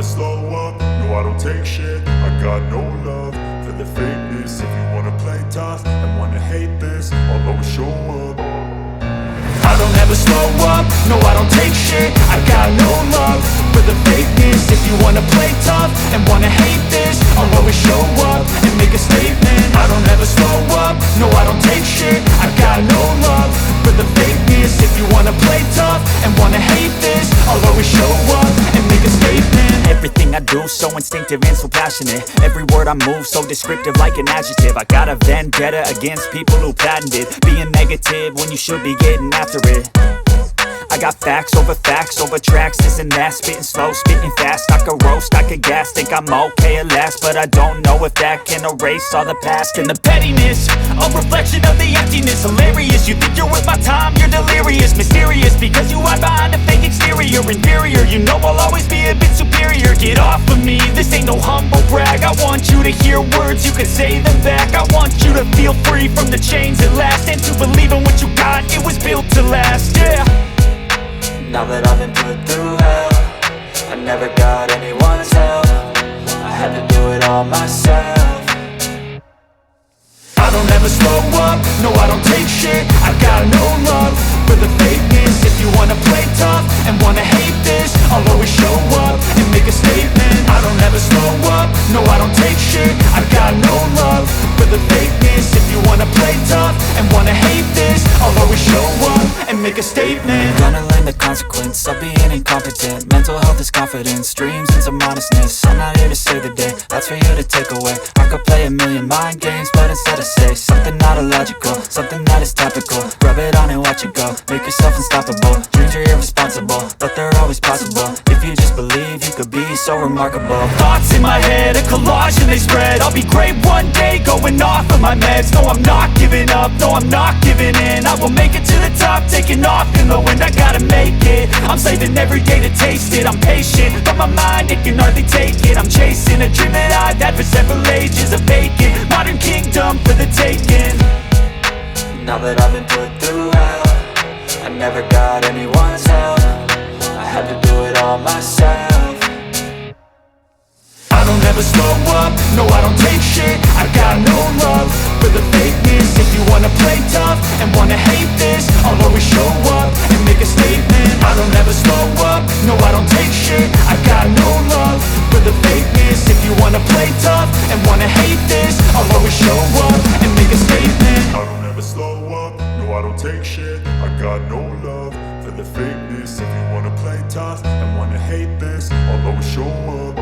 slow up, no I don't take shit. I got no love for the fakeness. If you wanna play tough and wanna hate this, I'll always show up. I don't ever slow up, no I don't take shit. I got no love for the fakeness. If you wanna play tough and wanna hate this, I'll always show up and make a statement. I don't ever slow up, no I don't take shit. I got no love for the fakeness. If you wanna play tough and wanna hate this, I'll always show up and make a statement. Everything I do so instinctive and so passionate. Every word I move so descriptive like an adjective. I got a vendetta against people who patented being negative when you should be getting after it. I got facts over tracks, this and that. Spitting slow, spitting fast. I could roast, I could gas. Think I'm okay at last, but I don't know if that can erase all the past. And the pettiness, a reflection of the emptiness. Hilarious, you think you're worth my time, you're delirious. Mysterious, because you hide behind a fake exterior. Inferior, you know I'll always be a bit superior. Get off of me, this ain't no humble brag. I want you to hear words, you can say them back. I want you to feel free from the chains at last, and to believe in what you got, it was built to last, yeah. Now that I've been put through hell, I never got anyone's help. I had to do it all myself. I don't ever slow up, no I don't take shit. I got no love for the fakeness. If you wanna play tough and wanna hate this, I'll always show up and make a statement. I don't ever slow up, no I don't take shit. I got no love for the fakeness. If you wanna play tough and wanna hate this, I'll always show up and make a statement. Gonna learn the consequence of being incompetent. Mental health is confidence, dreams and some honestness. I'm not here to save the day, that's for you to take away. I could play a million mind games, but instead I say something not illogical, something that is topical. Rub it on and watch it go, make yourself unstoppable. Dreams are irresponsible, but they're always possible. If you just believe, you could be so remarkable. Thoughts in my head, a collage and they spread. I'll be great one day, going off of my meds. No, I'm not giving up, no, I'm not giving in. I will make it to the top, taking off in the wind. I gotta make it, I'm saving every day to taste it. I'm patient, but my mind, it can hardly take it. I'm chasing a dream that I've had for several ages. A vacant, modern kingdom for the taking. Now that I've been put through hell, I never got anyone's help. I had to do it all myself. I don't ever slow up, no I don't take shit. I got no love for the fakeness. If you wanna play tough and wanna hate this, I'll always show up and make a statement. I don't ever slow up, no I don't take shit. I got no love for the fakeness. If you wanna play tough and wanna hate this, I'll always show up and make a statement. I don't ever slow up, no I don't take shit. I got no love for the fakeness. If you wanna play tough and wanna hate this, I'll always show up.